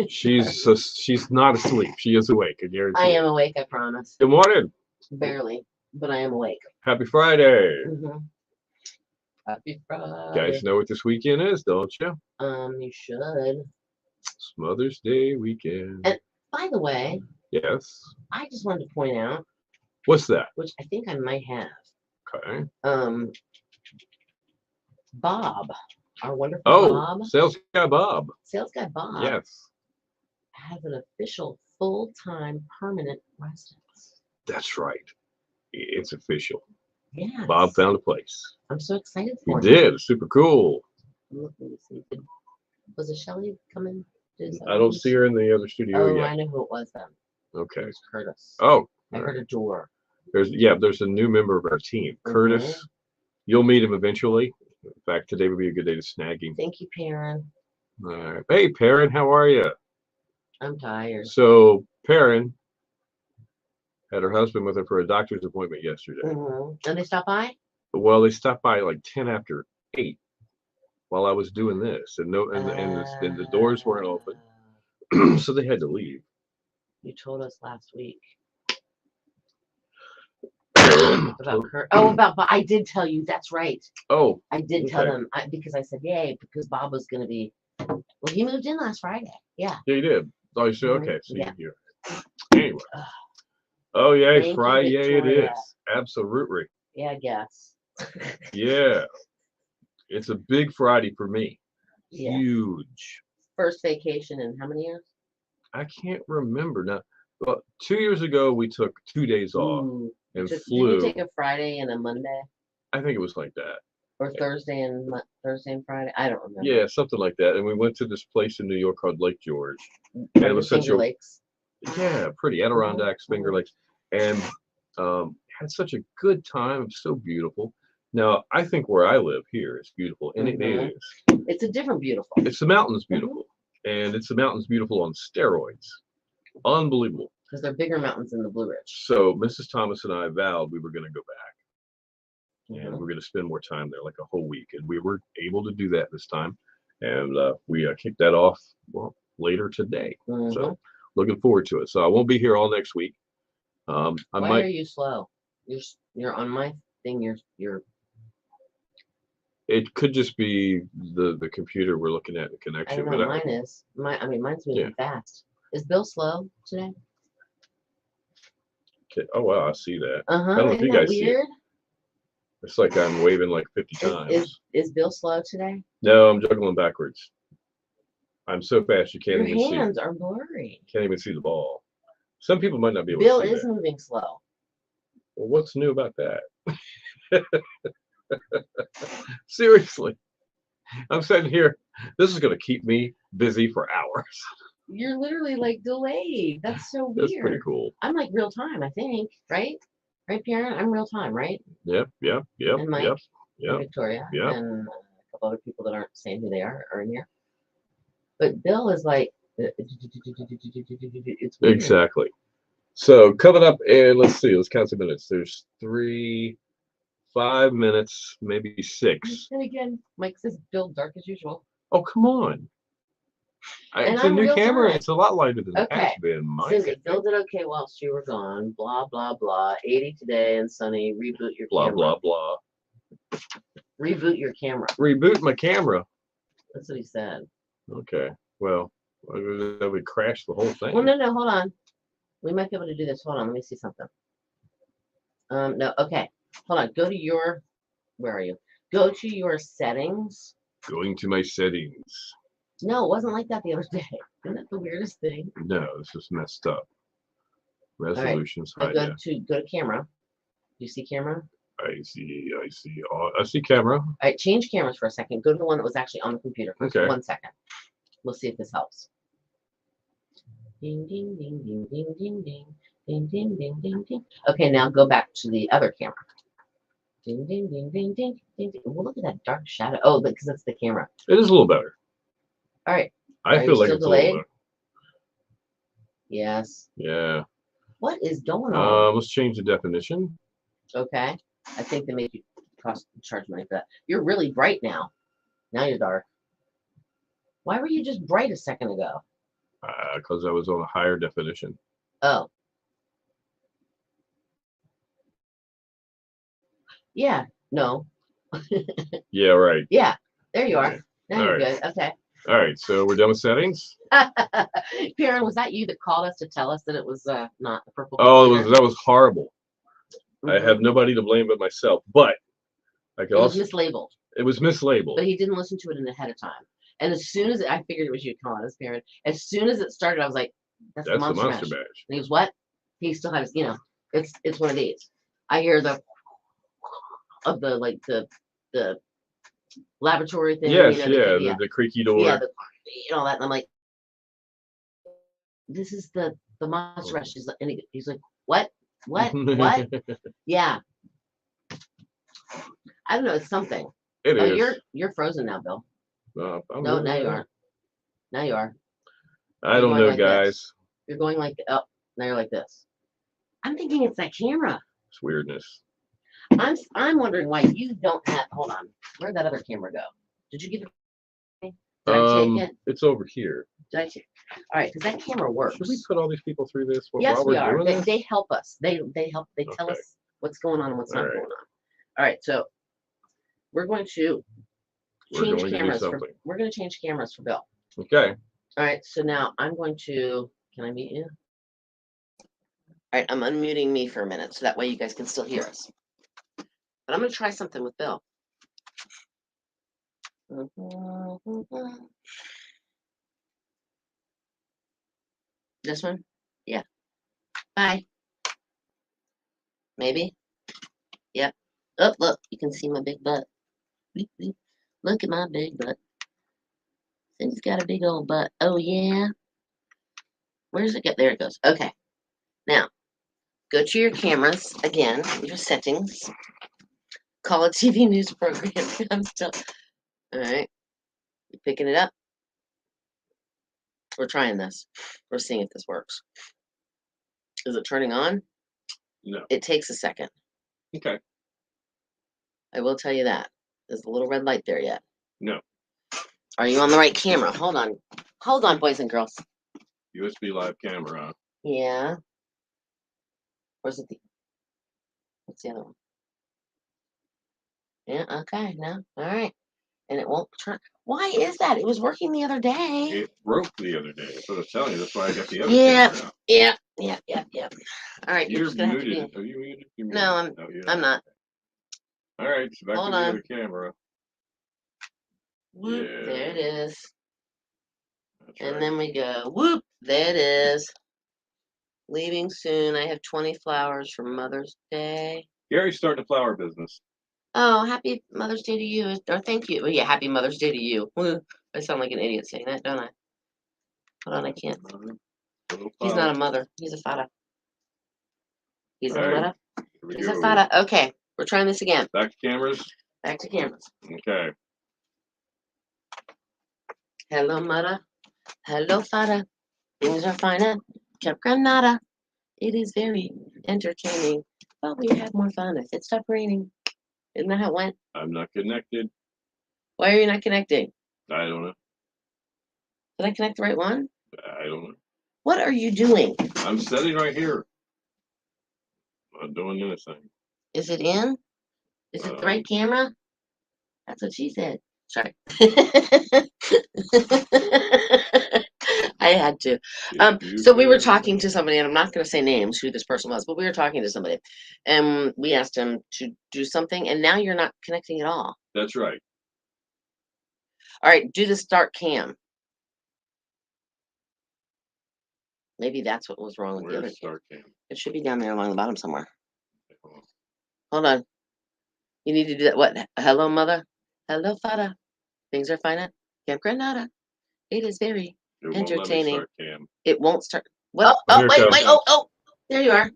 She's not asleep. She is awake. I guarantee. I am awake, I promise. Good morning. Barely, but I am awake. Happy Friday. Happy Friday. Guys know what this weekend is, don't you? You should. It's Mother's Day weekend. And by the way, yes. I just wanted to point out. What's that? Which I think I might have. Okay. Bob, our wonderful Bob. Sales guy Bob. Sales guy Bob. Yes. Has an official full-time permanent residence. That's right. It's official. Yeah. Bob found a place. I'm so excited for him. He did. Super cool. Let me see. Was it Shelly coming? I don't see her in the other studio yet. I know who it was then. Okay. It was Curtis. Oh. I heard a door. There's a new member of our team. Curtis. You'll meet him eventually. In fact, today would be a good day to snag him. Thank you, Perrin. All right. Hey, Perrin, how are you? I'm tired. So, Perrin had her husband with her for a doctor's appointment yesterday. And they stopped by? Well, they stopped by like 10 after 8 while I was doing this. And the doors weren't open. So they had to leave. You told us last week. About I did tell you. That's right. Oh, I did tell them because I said yay because Bob was going to be. Well, he moved in last Friday. Yeah. Yeah, he did. Oh, you said okay. So you're anyway. Oh yeah, Friday it is. Absolutely. Yeah, I guess. Yeah, it's a big Friday for me. Yeah. Huge. First vacation in how many years? I can't remember now. Well, 2 years ago we took 2 days off. And flew. Did you take a Friday and a Monday? I think it was like that. Or Thursday and Friday? I don't remember. Yeah, something like that. And we went to this place in New York called Lake George. And it was such a lakes. Yeah, pretty Adirondacks, Finger Lakes, and had such a good time. It's so beautiful. Now I think where I live here is beautiful, and it is. It's a different beautiful. It's the mountains beautiful, and it's the mountains beautiful on steroids. Unbelievable. Because they're bigger mountains than the Blue Ridge. So Mrs. Thomas and I vowed we were going to go back. And we're going to spend more time there, like a whole week. And we were able to do that this time. And we kicked that off, later today. So looking forward to it. So I won't be here all next week. Why are you slow? You're on my thing. You're. It could just be the computer we're looking at, the connection. I don't know, mine is. Mine's moving fast. Is Bill slow today? Oh wow, I see that. I don't know if Isn't you that guys see it. It's like I'm waving like 50 times. Is Bill slow today? No, I'm juggling backwards. I'm so fast you can't even see. Your hands are blurry. Can't even see the ball. Some people might not be able Bill to see is moving slow. Well, what's new about that? Seriously. I'm sitting here. This is going to keep me busy for hours. You're literally like delayed. That's so weird. That's pretty cool. I'm like real time, I think, right? Right, Pierre? I'm real time, right? Yep. And Mike, and Victoria, yep. and a couple other people that aren't saying who they are in here. But Bill is like, it's weird. Exactly. So coming up, and let's count the minutes. There's 5 minutes, maybe 6. And again, Mike says Bill dark as usual. Oh, come on. It's a new camera. It's a lot lighter than it has been. Cindy, Bill did okay whilst you were gone. Blah, blah, blah. 80 today and sunny. Reboot your camera. Blah, blah, blah. Reboot your camera. Reboot my camera. That's what he said. Okay. Well, that would crash the whole thing. Well, no. Hold on. We might be able to do this. Hold on. Let me see something. No. Okay. Hold on. Go to your... Where are you? Go to your settings. Going to my settings. No, it wasn't like that the other day. Isn't that the weirdest thing? No, this is messed up. Resolutions. Right. Go to camera. Do you see camera? I see. I see camera. All right, change cameras for a second. Go to the one that was actually on the computer. Okay. 1 second. We'll see if this helps. Ding, ding, ding, ding, ding, ding, ding. Ding, ding, ding, ding, ding. Okay, now go back to the other camera. Ding, ding, ding, ding, ding, ding, ding. Well, look at that dark shadow. Oh, because that's the camera. It is a little better. All right. I feel like it's delayed? a little better. Yes. Yeah. What is going on? Let's change the definition. Okay. I think they make you charge money for that. You're really bright now. Now you're dark. Why were you just bright a second ago? Because I was on a higher definition. Oh. Yeah. No. Yeah, right. Yeah. There you are. Okay. Now you're Alright. good. Okay. All right, so we're done with settings. Karen, was that you that called us to tell us that it was not the purple? Oh, computer? that was horrible. I Mhm. have nobody to blame but myself. But I It could was also mislabeled, it was mislabeled. but he didn't listen to it in ahead of time. And as soon as I figured it was you calling us, Karen, as soon as it started, I was like, "That's the That's the Monster Monster Mash." Mash. And he was what? He still has, it's one of these. I hear the of the like the laboratory thing. Yes, the, yeah, the creaky door. yeah, the all that. And I'm like, this is the Monster Mash. And he's like, what? What? Yeah. I don't know. It's something. It Oh, is. you're frozen now, Bill. I'm No, good now with you that. are. Now you are. I You're don't going know, like this. guys. You're going like now you're like this. I'm thinking it's that camera. It's weirdness. I'm wondering why you don't have. Hold on. Where'd that other camera go? Did you give it? Did I take it? It's over here. Did I take? All right, because that camera works. Should we put all these people through this Yes, while we we're are. doing They, this? they help us. They help. They tell Okay. us what's going on and what's All not right. going on. All right, so we're going to We're change going to do cameras. something. We're going to change cameras for Bill. Okay. All right, so now I'm going to. Can I mute you? All right, I'm unmuting me for a minute so that way you guys can still hear us. But I'm going to try something with Bill. This one? Yeah. Bye. Maybe. Yep. Oh, look, you can see my big butt. Bleep, bleep. Look at my big butt. Cindy's got a big old butt. Oh, yeah. Where's it get? There it goes. Okay. Now, go to your cameras again, your settings. Call a TV news program. I'm still. All right. You picking it up? We're trying this. We're seeing if this works. Is it turning on? No. It takes a second. Okay. I will tell you that. Is the little red light there yet? No. Are you on the right camera? Hold on. Hold on, boys and girls. USB live camera. Yeah. Where's it? What's the other one? Yeah, okay, no. All right. And it won't turn. Why is that? It was working the other day. It broke the other day. That's what I was telling you. That's why I got the other Yeah, camera out. yeah. All right, you're You're just gonna have to muted. be. Are you muted? You're No, muted. Oh, yeah. I'm not. All right, so back Hold to the on. other camera. Whoop, Yeah. there it is. That's And right. then we go, whoop, there it is. Leaving soon. I have 20 flowers for Mother's Day. Gary's starting a flower business. Oh, happy Mother's Day to you. Or thank you. Well, yeah, happy Mother's Day to you. I sound like an idiot saying that, don't I? Hold on, I can't. He's not a mother. He's a fada. He's a All right, mother. here we He's a go. fada. Okay, we're trying this again. Back to cameras. Back to cameras. Okay. Hello, mother. Hello, fada. Things are fine at Camp Granada. It is very entertaining, but we have more fun if it stopped raining. Isn't that how it went? I'm not connected. Why are you not connecting? I don't know. Did I connect the right one? I don't know. What are you doing? I'm sitting right here. Not doing anything. Is it in? Is it the right camera? That's what she said. Sorry. I had to. So we were talking to somebody, and I'm not going to say names who this person was, but we were talking to somebody, and we asked him to do something, and now you're not connecting at all. That's right. All right, do the start cam. Maybe that's what was wrong with the other Where's cam. start cam? It should be down there along the bottom somewhere. Hold on. You need to do that. What? Hello, mother. Hello, father. Things are fine at Camp Granada. It is very It won't let me entertaining. start cam. It won't start. Well, Oh, oh, here it wait, comes. wait. Oh, there you are.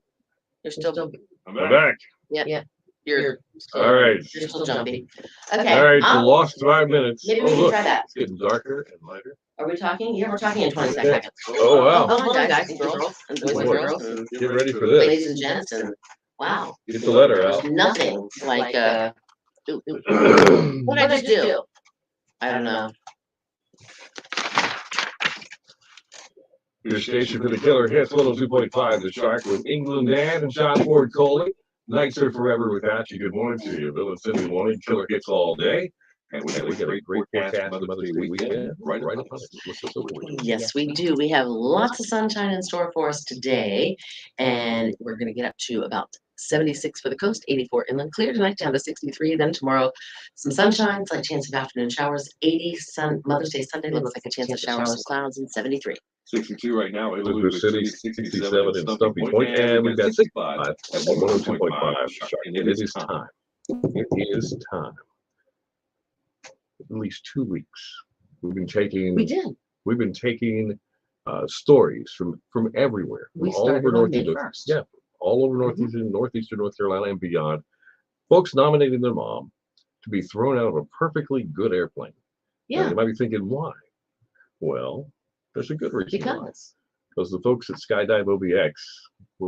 You're still. I'm back. Yeah. You're still, All right. You're still jumpy. Okay. All right, the I'll- lost 5 minutes. Maybe Oh, we can look, try that. it's getting darker and lighter. Are we talking? Yeah, we're talking in 20 seconds. Oh, wow. Hold on, guys and girls, and boys and Boy, girls, and Get ready for this. ladies and gents, and wow. Get the letter There's out. nothing like ooh, ooh. What did I just do? I don't know. Your station for the killer hits 102.5 The Shark with England Dan and John Ford Coley. Nights are forever without you. Good morning to you. Bill and Cindy morning. Killer hits all day. And we got a great forecast for Mother's Day weekend right upon us. What's up for you? Yes, we do. We have lots of sunshine in store for us today, and we're going to get up to about 76 for the coast, 84 inland, clear tonight down to 63. Then tomorrow, some sunshine, slight chance of afternoon showers, 80 Mother's Day Sunday looks like a chance of showers, some clouds, and 73. 62 right now. Elizabeth City, 67 in Stumpy Point, and we've got 65 at 102.5 Shark. And it is time. It is time. At least 2 weeks. We've been taking. We did. We've been taking stories from everywhere, from We all over started on May Northeast. 1st. Yeah, all over northeastern North Carolina and beyond. Folks nominating their mom to be thrown out of a perfectly good airplane. Yeah. And you might be thinking, why? Well, there's a good reason why. Because the folks at Skydive OBX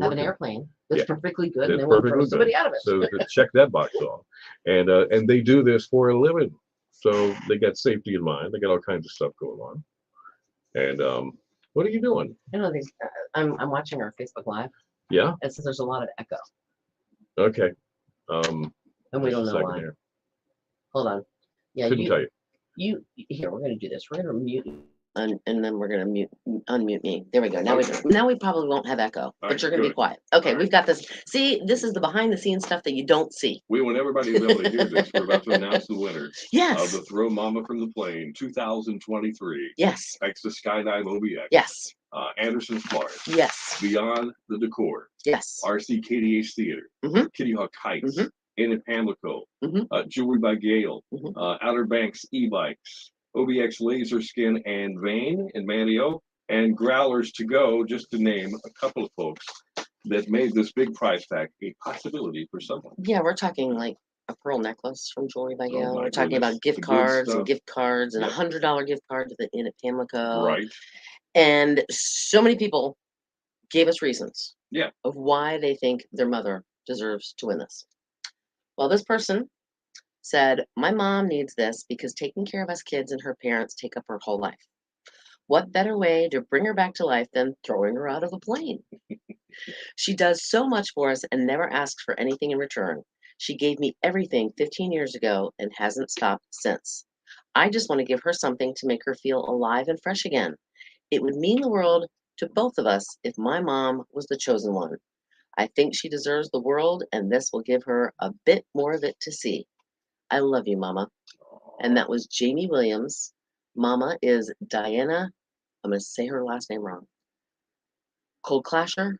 Have an airplane that's Yeah. perfectly good, That's and they want to perfectly throw somebody out of it. So check that box off. And they do this for a living. So they got safety in mind. They got all kinds of stuff going on. And what are you doing? I know these. I'm watching our Facebook Live. Yeah. It says there's a lot of echo, Okay. and we don't know why. Here. Hold on. Yeah, Couldn't tell you. you here. We're gonna do this. We're gonna mute. And then we're going to unmute me. There we go. Now we probably won't have echo, but right, you're going to be good. quiet. Okay, All we've got this. See, this is the behind the scenes stuff that you don't see. We want everybody to be able to hear this. We're about to announce the winner of Yes. the Throw Mama from the Plane 2023. Yes. Thanks to Skydive OBX. Yes. Anderson Smart. Yes. Beyond the Decor. Yes. RC KDH Theater. Mhm. Kitty Hawk Heights. Mhm. Inn at Pamlico. Mhm. Jewelry by Gale. Mhm. Outer Banks e-bikes. OBX Laser Skin and Vein in Manio. And Growlers to Go, just to name a couple of folks that made this big prize pack a possibility for someone. Yeah, we're talking like a pearl necklace from Jewelry by Gail. my We're talking goodness, about gift the good cards stuff. and gift cards and Yep. $100 gift card to the Inn at Pamlico. Right. And so many people gave us reasons Yeah. of why they think their mother deserves to win this. Well, this person said, my mom needs this because taking care of us kids and her parents take up her whole life. What better way to bring her back to life than throwing her out of a plane? She does so much for us and never asks for anything in return. She gave me everything 15 years ago and hasn't stopped since. I just want to give her something to make her feel alive and fresh again. It would mean the world to both of us if my mom was the chosen one. I think she deserves the world, and this will give her a bit more of it to see. I love you, Mama. And that was Jamie Williams. Mama is Diana. I'm going to say her last name wrong. Cold Clasher.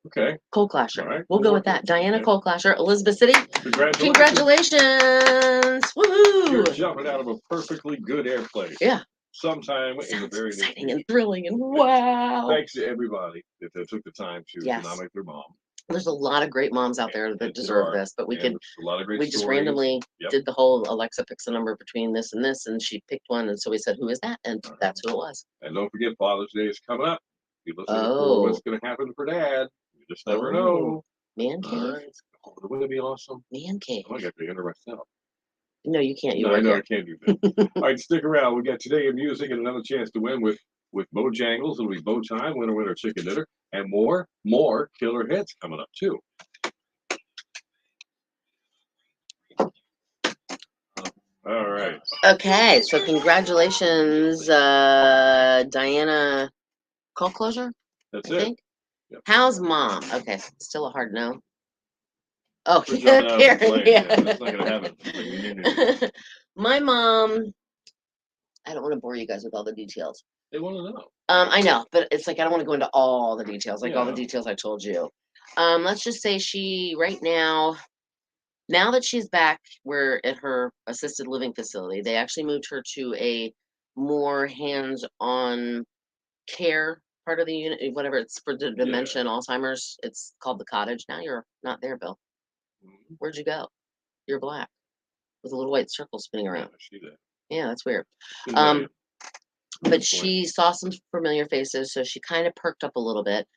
Okay. Cold Clasher. All right. We'll go with that. Diana Cold Clasher, Elizabeth City. Congratulations. Woohoo. You're jumping out of a perfectly good airplane. Yeah. Sometime in the Sounds very near exciting future. and thrilling and wow. Thanks to everybody that took the time to Yes. nominate their mom. There's a lot of great moms out there that deserve this, but we And could there's a lot of great we just stories. randomly Yep. did the whole Alexa picks a number between this and this, and she picked one, and so we said, "Who is that?" And that's who it was. And don't forget, Father's Day is coming up. Be listening for Oh. what's going to happen for Dad. You just never know. Man All cave, right. Oh, wouldn't it be awesome? man cave. I might have to enter myself. No, you can't. You No, I work know I here. can't do that. All right, stick around. We got Today in Music and another chance to win with Bojangles. It'll be Bow Time, winner, chicken dinner, and more killer hits coming up too. All right. Okay, so congratulations, Diana. Call closure, That's I it. think. Yep. How's mom? Okay, still a hard no. Oh, We're jumping out of the Karen, plane. yeah. Yeah, that's not gonna happen. My mom. I don't want to bore you guys with all the details. They want to know. I know, but it's like I don't want to go into all the details, like all the Yeah. details I told you. Let's just say she right now that she's back, we're at her assisted living facility. They actually moved her to a more hands-on care part of the unit, whatever it's for the dementia and Alzheimer's. It's called the cottage. Now you're not there, Bill. Mhm. Where'd you go? You're black with a little white circle spinning Yeah, around. I see that. Yeah, that's weird. Good value. But point. she saw some familiar faces, so she kind of perked up a little bit.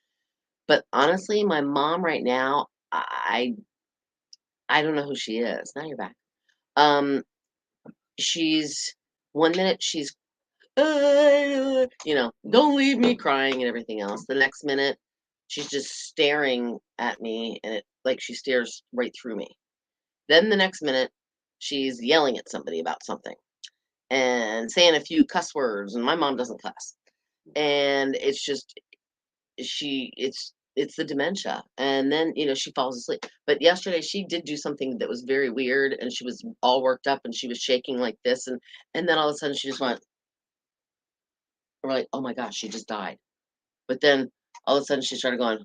But honestly, my mom right now, I don't know who she is. Now you're back. She's 1 minute she's don't leave me crying and everything else. The next minute, she's just staring at me, and it like she stares right through me. Then the next minute, she's yelling at somebody about something and saying a few cuss words, and my mom doesn't cuss. And it's just it's the dementia. And then she falls asleep. But yesterday she did do something that was very weird, and she was all worked up and she was shaking like this, and then all of a sudden she just went. We're like, oh my gosh, she just died. But then all of a sudden she started going,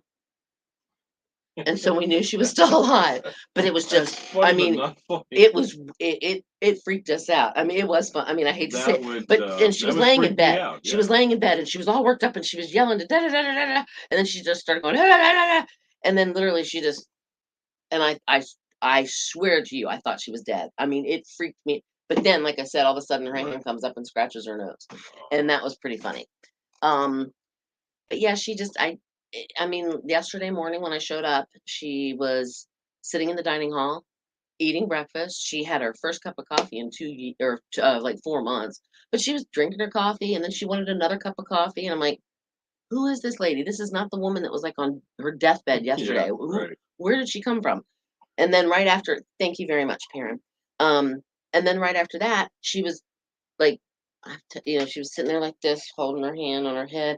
and so we knew she was still alive. But it was just, Funny, I but mean, not funny. it freaked us out. I mean, it was fun. I mean, I hate to say That it, would, but and she that was would laying in freak me bed. out, She yeah. was laying in bed and she was all worked up and she was yelling, da da da da da da, and then she just started going, da da da da da, and then literally she just, and I swear to you, I thought she was dead. I mean, it freaked me. But then, like I said, all of a sudden her hand comes up and scratches her nose, and that was pretty funny. But yeah, she just I mean, yesterday morning when I showed up, she was sitting in the dining hall eating breakfast. She had her first cup of coffee in 4 months, but she was drinking her coffee and then she wanted another cup of coffee. And I'm like, who is this lady? This is not the woman that was like on her deathbed yesterday. Yeah, right. Where did she come from? And then right after, thank you very much, Perrin. And then right after that, she was like, she was sitting there like this, holding her hand on her head.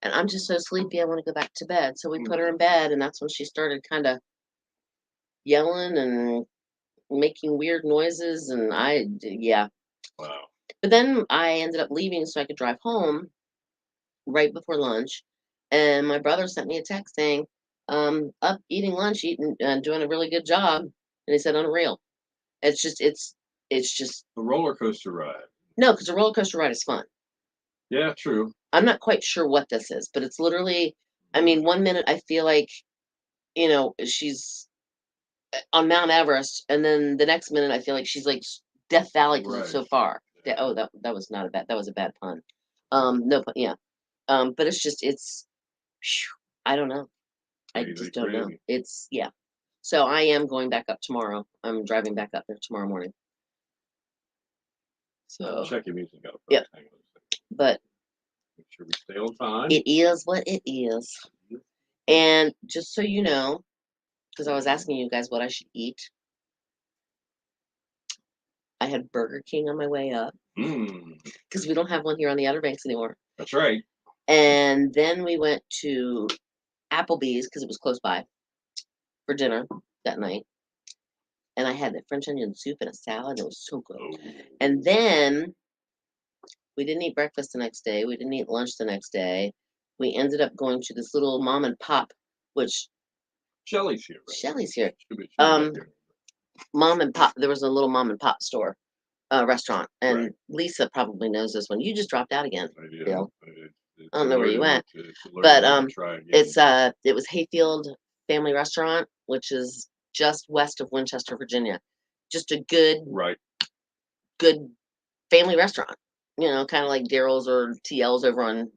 And I'm just so sleepy. I want to go back to bed. So we put her in bed, and that's when she started kind of yelling and making weird noises. And yeah. Wow. But then I ended up leaving so I could drive home right before lunch. And my brother sent me a text saying, up eating lunch, eating, doing a really good job. And he said, unreal. It's just A roller coaster ride. no, because a roller coaster ride is fun. Yeah, true. I'm not quite sure what this is, but it's literally, I mean, 1 minute I feel like, she's on Mount Everest, and then the next minute I feel like she's like Death Valley because it's so Right. far. Yeah. Oh, that was not a bad, that was a bad pun. No pun, yeah. But phew, I don't know. I Crazy, just don't know. crazy. It's yeah. So I am going back up tomorrow. I'm driving back up there tomorrow morning. So, Check your music out. Yep. Hang on a second. but Make sure we stay on time. it is what it is. And just so you know, because I was asking you guys what I should eat, I had Burger King on my way up because we don't have one here on the Outer Banks anymore. That's right. And then we went to Applebee's because it was close by for dinner that night. And I had a French onion soup and a salad. It was so good. Oh. And then we didn't eat breakfast the next day. We didn't eat lunch the next day. We ended up going to this little mom and pop, which Shelly's here. Right? Shelly's here. Should be up here. Mom and pop. There was a little mom and pop store, restaurant, and Right. Lisa probably knows this one. You just dropped out again. I did. Bill. It's I don't know where you went, but it was Hayfield Family Restaurant, which is just west of Winchester, Virginia. Just a good family restaurant. Kind of like Daryl's or TL's over on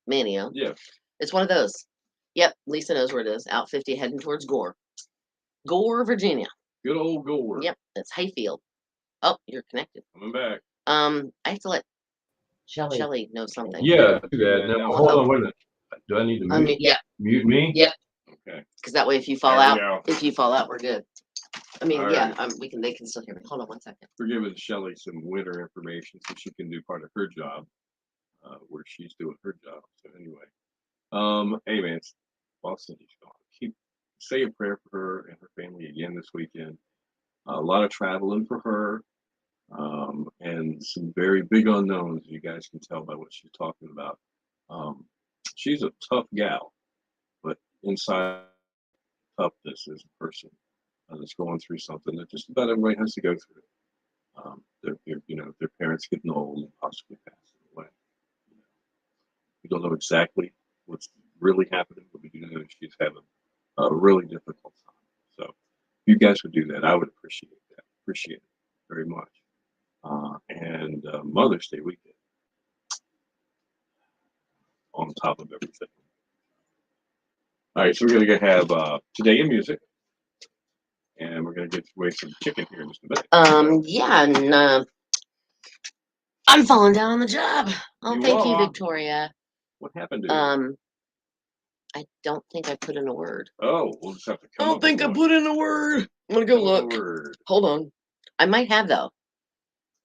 Mania. Yeah. It's one of those. Yep, Lisa knows where it is. Out 50 heading towards Gore, Virginia. Good old Gore. Yep, it's Hayfield. Oh, you're connected. Coming back. I have to let Shelly. Shelly know something. Yeah, do that. Now, hold on, wait a minute. Do I need to mute, Yeah, mute me? Yep. Okay. because that way if you fall There out, we go. we're good. I mean, All yeah, right. they can still hear me. Hold on 1 second. We're giving Shelly some winter information so she can do part of her job, where she's doing her job. So anyway, hey man, while Cindy's gone, say a prayer for her and her family again this weekend. A lot of traveling for her, and some very big unknowns. You guys can tell by what she's talking about. She's a tough gal, but inside toughness is a person that's going through something that just about everybody has to go through. Their parents getting old and possibly passing away. We don't know exactly what's really happening, but we do know she's having a really difficult time. So if you guys would do that, I would appreciate that. Appreciate it very much. And Mother's Day weekend on top of everything. All right, so we're going to have Today in Music, and we're going to get away some chicken here in just a minute. Yeah, and I'm falling down on the job. Oh, You thank you, are? Victoria. What happened to you? I don't think I put in a word. Oh, we'll just have to I come don't up with think I one. put in a word. I'm gonna go Come up with look. a word. Hold on. I might have though.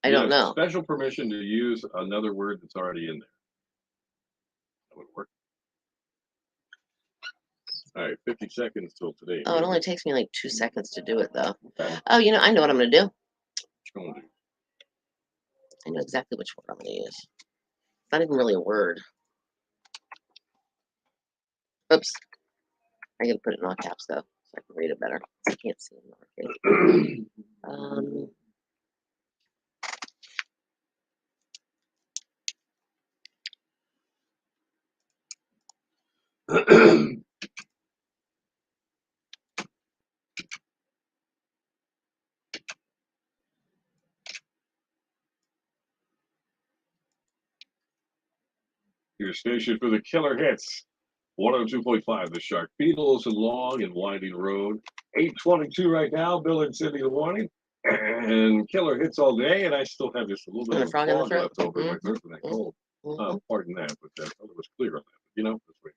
I You don't have know. Special permission to use another word that's already in there. That would work. All right, 50 seconds till today. Oh, it only takes me like 2 seconds to do it though. Okay. Oh, you know, I know what I'm gonna do. What you gonna do? I know exactly which word I'm gonna use. It's not even really a word. Oops. I gotta put it in all caps though, so I can read it better. I can't see in lowercase. Your station for the killer hits. 102.5, the Shark Beatles, and long and winding road. 8:22 right now. Bill and Cindy, the morning, and killer hits all day. And I still have just a little bit And a of frog in the fog throat. left over in my throat from that Mhm, cold. Pardon that, but that other was clear on that. But, you know, this way.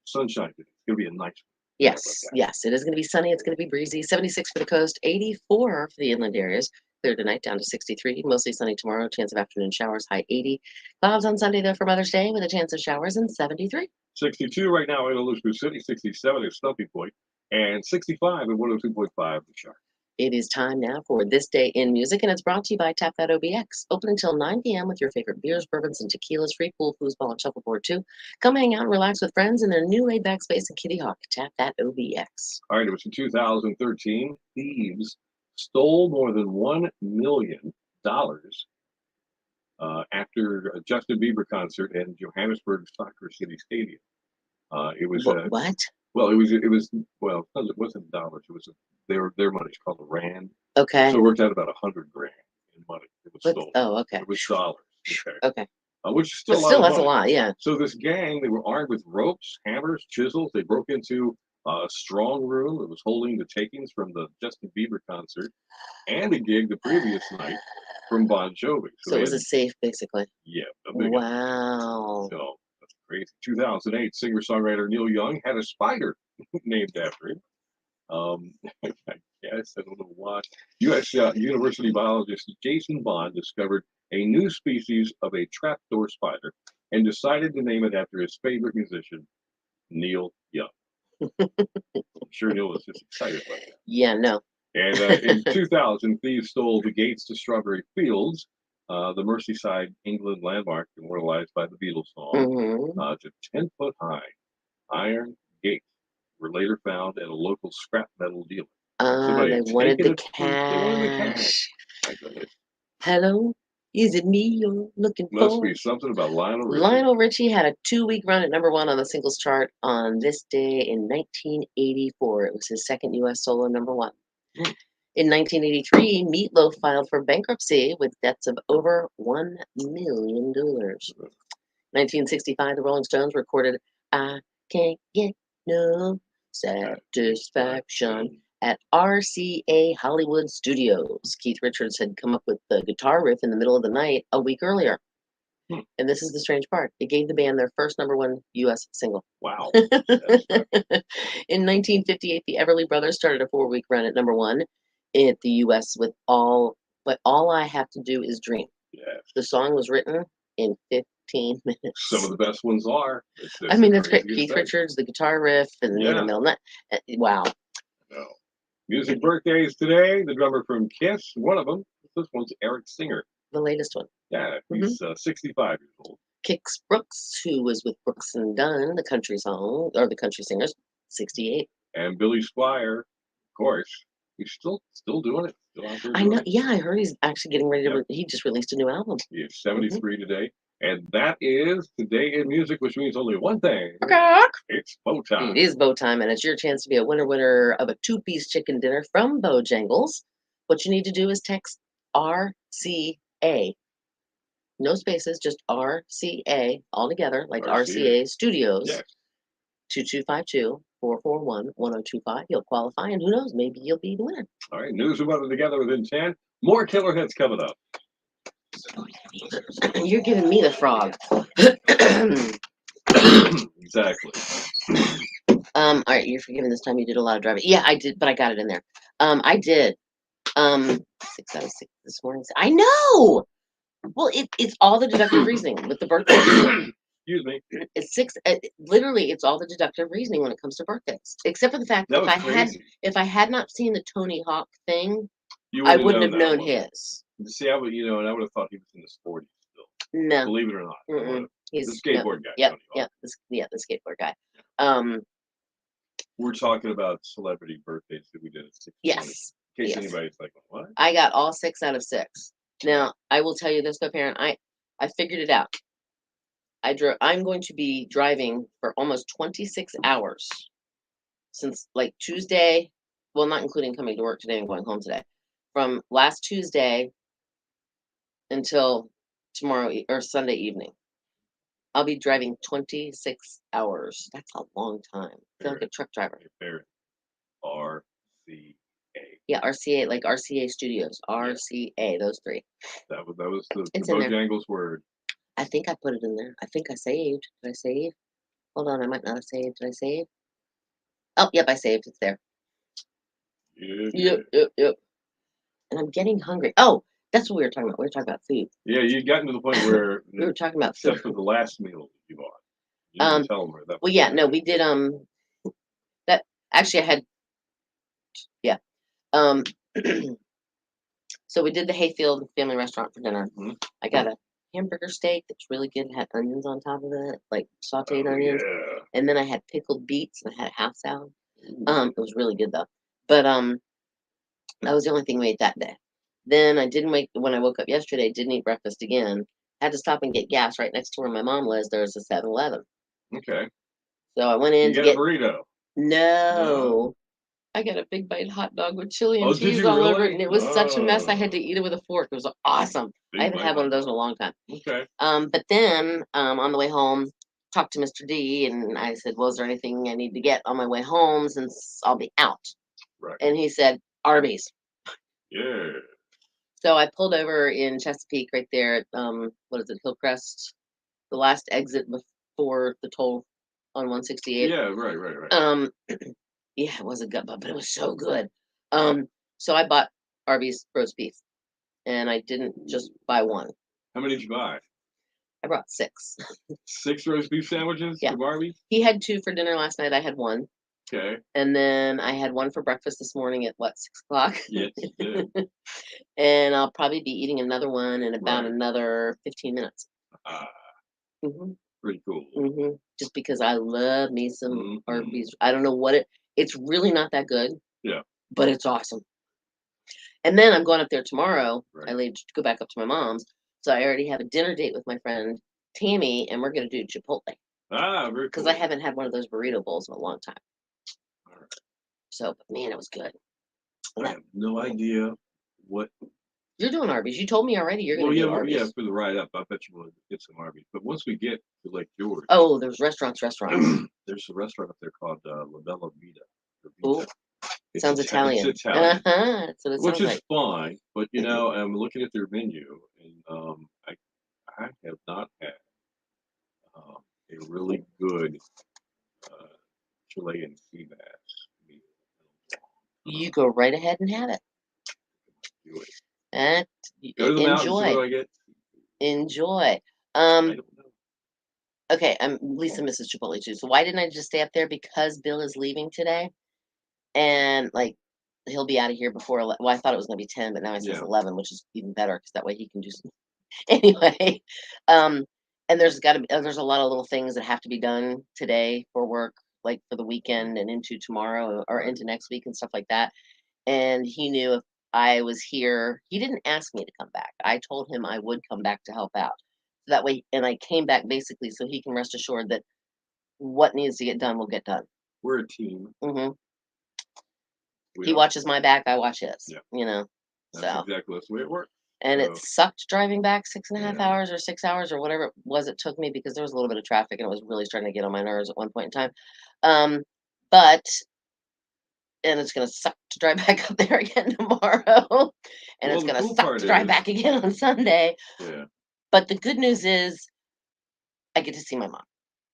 Sunshine today. It's gonna be a nice one. Yes, yes, it is going to be sunny. It's going to be breezy. 76 for the coast, 84 for the inland areas. Clear tonight down to 63. Mostly sunny tomorrow. Chance of afternoon showers, high 80. Clouds on Sunday though for Mother's Day with a chance of showers and 73. 62 right now in Elizabeth City. 67 is Stumpy Point, and 65 at 102.5 the Shark. It is time now for This Day in Music, and it's brought to you by Tap That OBX. Open until 9 p.m. with your favorite beers, bourbons, and tequilas. Free pool, foosball, and shuffleboard too. Come hang out and relax with friends in their new laid-back space in Kitty Hawk. Tap That OBX. All right, it was in 2013. Thieves stole more than $1 million after a Justin Bieber concert in Johannesburg Soccer City Stadium. It was What? well, it wasn't dollars. It was their money. It's called a rand. Okay. So it worked out about $100,000 in money. It was stolen. Oh, okay. It was dollars. Okay. Okay. Which is still But a lot still, of that's a money. lot, yeah. So this gang, they were armed with ropes, hammers, chisels. They broke into a strong room that was holding the takings from the Justin Bieber concert and a gig the previous night from Bon Jovi. So it was a safe, basically. Yeah, a big one. Wow. So that's crazy. 2008, singer-songwriter Neil Young had a spider named after him. I guess I don't know why. U.S. University biologist Jason Bond discovered a new species of a trapdoor spider and decided to name it after his favorite musician, Neil Young. I'm sure Neil was just excited about that. Yeah, no. And in 2000, thieves stole the gates to Strawberry Fields, the Merseyside, England landmark immortalized by the Beatles song, to 10-foot high iron gates were later found at a local scrap metal dealer. They wanted the They wanted the cash. My goodness. Hello, is it me you're looking Must for? be something about Lionel Richie. Lionel Richie had a 2-week run at #1 on the singles chart on this day in 1984. It was his second U.S. solo #1. In 1983, Meatloaf filed for bankruptcy with debts of over $1 million. 1965, the Rolling Stones recorded "I Can't Get No Satisfaction" at RCA Hollywood Studios. Keith Richards had come up with the guitar riff in the middle of the night a week earlier. And this is the strange part. It gave the band their first #1 U.S. single. Wow. In 1958, the Everly Brothers started a 4-week run at #1 in the U.S. with All I Have to Do Is Dream. Yes. The song was written in 15 minutes. Some of the best ones are. I mean, that's great. Keith Richards, the guitar riff, and middle night. Wow. No. Music birthdays today. The drummer from Kiss, one of them. This one's Eric Singer. The latest one. Yeah, he's 65 years old. Kix Brooks, who was with Brooks and Dunn, the country singers, 68. And Billy Squire, of course, he's still doing it. Still out there I know. Yeah, I heard he's actually getting ready to. He just released a new album. He is 73 today, and that is Today in Music, which means only one thing. It's bow time. It is bow time, and it's your chance to be a winner of a 2-piece chicken dinner from Bojangles. What you need to do is text RCA. No spaces, just RCA all together, like RCA Studios. Yes. 2252-441-1025. You'll qualify, and who knows, maybe you'll be the winner. All right, news and weather together within 10. More killer hits coming up. You're giving me the frog. Exactly. All right, you're forgiven this time. You did a lot of driving. Yeah, I did, but I got it in there. I did. 6 out of 6 this morning. I know. Well, it's all the deductive reasoning with the birthdays. Excuse me. It's 6. Literally, it's all the deductive reasoning when it comes to birthdays, except for the fact that That was crazy. if I had not seen the Tony Hawk thing, You I wouldn't have that known one. his. See, I would, and I would have thought he was in his 40s still. No, Believe it or not. I mm-mm. would've. He's The skateboard guy. Yep, Tony Hawk. yep. The skateboard guy. We're talking about celebrity birthdays that we did at 6:20. Yes. In case Yes. anybody's like, what? I got all 6 out of 6. Now, I will tell you this, co-parent. I figured it out. I'm going to be driving for almost 26 hours since like Tuesday. Well, not including coming to work today and going home today. From last Tuesday until tomorrow or Sunday evening. I'll be driving 26 hours. That's a long time. I feel like a truck driver. RCA. Yeah, RCA, like RCA Studios. RCA, those 3. That was the It's in there. Bojangles word. I think I put it in there. I think I saved. Did I save? Hold on, I might not have saved. Did I save? Oh, yep, I saved. It's there. Yeah. Yep. And I'm getting hungry. Oh, that's what we were talking about. We were talking about food. Yeah, you'd gotten to the point where We were talking about food. except for the last meal you bought. You didn't tell them where that Well, was yeah, going. no, we did that actually I had so we did the Hayfield Family Restaurant for dinner. Mhm. I got a hamburger steak that's really good, had onions on top of it, like sauteed onions. Yeah. And then I had pickled beets and I had a half salad. It was really good though. But that was the only thing we ate that day. Then I didn't wake when I woke up yesterday, didn't eat breakfast again. Had to stop and get gas right next to where my mom lives. There's a 7-Eleven. Okay. So I went in You to got a get burrito. No. I got a big bite hot dog with chili and Oh, did cheese you all over really? it, and it was such a mess. I had to Oh. eat it with a fork. It was awesome. Big I haven't bite had one of hot those in a long time. Okay. But then on the way home, talked to Mr. D, and I said, "Well, is there anything I need to get on my way home since I'll be out?" Right. And he said, "Arby's." Yeah. So I pulled over in Chesapeake, right there at what is it, Hillcrest, the last exit before the toll on 168. Yeah. Right. Yeah, it was a gut but it was so good. So I bought Arby's roast beef, and I didn't just buy one. How many did you buy? I brought 6. 6 roast beef sandwiches Yeah. from Arby's? He had 2 for dinner last night. I had 1, Okay. and then I had 1 for breakfast this morning at 6 o'clock. Yes, you did. And I'll probably be eating another one in about Right. another 15 minutes. hmm Pretty cool. Just because I love me some Mhm. Arby's. I don't know what it's really not that good. Yeah. But it's awesome. And then I'm going up there tomorrow. Right. I leave to go back up to my mom's. So I already have a dinner date with my friend Tammy, and we're going to do Chipotle Very because cool. I haven't had one of those burrito bowls in a long time. All right. So, but man, it was good. I have no idea what. You're doing Arby's. You told me already you're going Well, to yeah, do Arby's. yeah, for the ride up, I bet you want to get some Arby's. But once we get to Lake George, Oh, there's restaurants. there's a restaurant up there called La Bella Vita. Ooh, sounds Italian. It's Italian. That's what it Which sounds is like. fine, but I'm looking at their menu, and I have not had a really good Chilean sea bass meal. You go right ahead and have it. Do it. And Go to the mountains. What do enjoy. I get? Enjoy. I don't know. Okay, I'm Lisa misses Chipotle too. So why didn't I just stay up there? Because Bill is leaving today, and like he'll be out of here before. Well, I thought it was gonna be 10, but now it says Yeah. 11, which is even better because that way he can do some. Anyway, and there's a lot of little things that have to be done today for work, like for the weekend and into tomorrow or into next week and stuff like that. And he knew if I was here, he didn't ask me to come back. I told him I would come back to help out. That way, and I came back basically so he can rest assured that what needs to get done will get done. We're a team. hmm We He are. watches my back, I watch his. Yeah. So That's exactly the way it works. and it So- sucked driving back 6.5 Yeah. hours or 6 hours or whatever it was it took me because there was a little bit of traffic and it was really starting to get on my nerves at one point in time. But and it's gonna suck to drive back up there again tomorrow, and Well, it's the gonna cool suck part to drive is- back again on Sunday. Yeah, But the good news is I get to see my mom.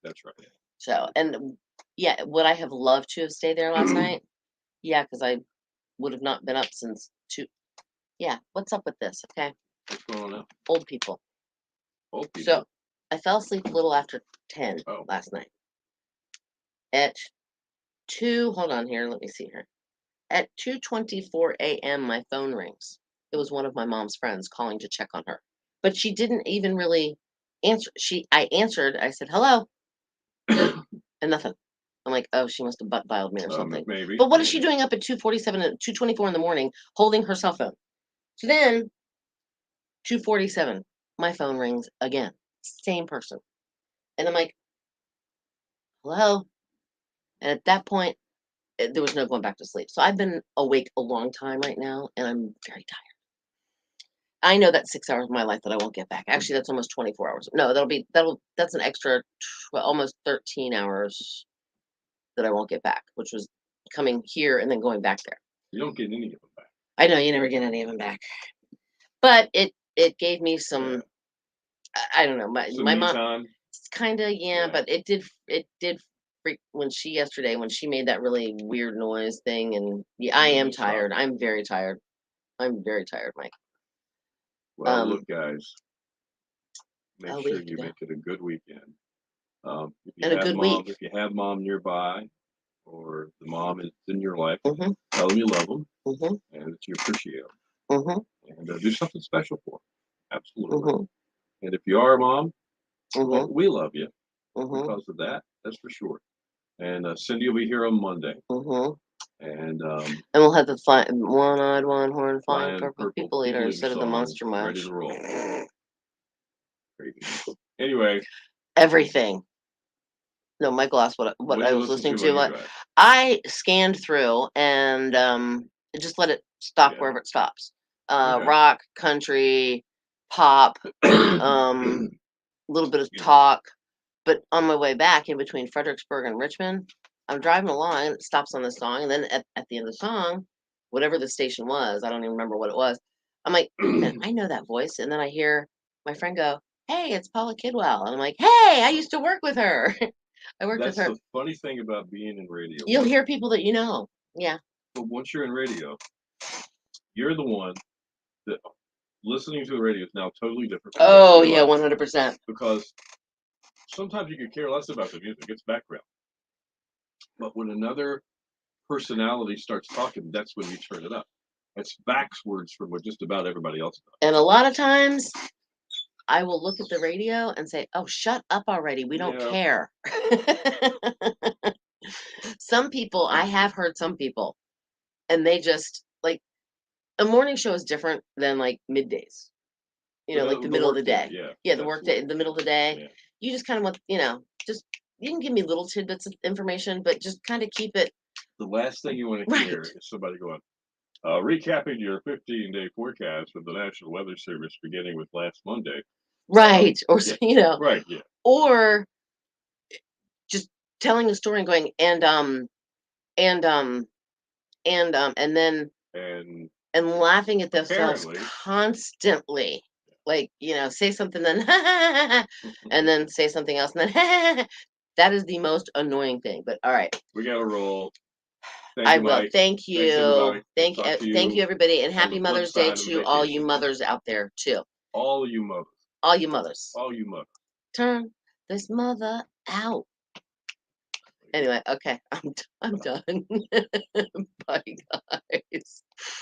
that's right. So, and yeah, would I have loved to have stayed there last night? Yeah, because I would have not been up since 2. Yeah, what's up with this? Okay, What's going on? old people. Old people. So I fell asleep a little after 10 Oh. last night. At 2, hold on here, let me see here. At 2:24 a.m. my phone rings. It was one of my mom's friends calling to check on her. But she didn't even really answer. I answered, I said, "Hello," and nothing. I'm like, "Oh, she must have butt dialed me or something." Maybe. But what is she doing up at 2:47 and 2:24 in the morning holding her cell phone? So then 2:47, my phone rings again. Same person. And I'm like, "Hello?" And at that point, there was no going back to sleep. So I've been awake a long time right now, and I'm very tired. I know that's 6 hours of my life that I won't get back. Actually, that's almost 24 hours. No, that's an extra almost 13 hours that I won't get back, which was coming here and then going back there. You don't get any of them back. I know you never get any of them back, but it gave me some. I don't know. Some My me mom time. kind of Yeah. but it did freak when she made that really weird noise thing, and yeah, I Yeah, am you saw tired. it. I'm very tired. I'm very tired, Mike. Well, Um, look, guys. Make we sure have to you go. make it a good weekend. If you And a have good mom, week. if you have mom nearby, or the mom is in your life, Mm-hmm. tell them you love them Mm-hmm. and that you appreciate Mm-hmm. them, and do something special for them. Absolutely. Mm-hmm. And if you are a mom, Mm-hmm. well, we love you Mm-hmm. because of that. That's for sure. And Cindy will be here on Monday, Mm-hmm. and And we'll have the one-eyed, one-horn, flying Flying purple Purple people eater People instead of the song monster mash. ready to roll. Crazy. Anyway, Everything. No, Michael asked what what do I you was listen listening to while to. you drive? I scanned through and just let it stop Yeah. wherever it stops. Okay. Rock, country, pop, a little bit of Excuse me. talk. But on my way back in between Fredericksburg and Richmond, I'm driving along and it stops on the song. And then at the end of the song, whatever the station was, I don't even remember what it was. I'm like, I know that voice. And then I hear my friend go, "Hey, it's Paula Kidwell." And I'm like, "Hey, I used to work with her." I worked That's with her. the funny thing about being in radio. You'll hear people that you know. Yeah. But once you're in radio, you're the one that listening to the radio is now totally different. From the rest Oh, of your yeah, life, 100%. because sometimes you could care less about the music; it's background. But when another personality starts talking, that's when you turn it up. It's backwards from what just about everybody else does. And a lot of times I will look at the radio and say, "Oh, shut up already. We don't Yeah. care." Some people, I have heard some people, and they just like a morning show is different than like middays. Like the middle of the workday, day. Yeah. Yeah, the work day, the middle of the day. Yeah. You just kind of want, just you can give me little tidbits of information, but just kind of keep it The last thing you want to right. hear is somebody going, recapping your 15-day forecast with the National Weather Service beginning with last Monday. Right. Or Yeah. Right, yeah. or just telling a story and going and then And laughing at themselves apparently, constantly. Like, say something then and then say something else and then that is the most annoying thing. But all right. we got to roll. Thank I you, will. Mike. Thank Thanks, you. everybody. Thank Talk to thank you you, everybody, and on happy the flip Mother's Day side of to all you vacation. mothers out there too. All you mothers. All you mothers. All you mothers. Turn this mother out. Anyway, okay, I'm done. Bye, guys.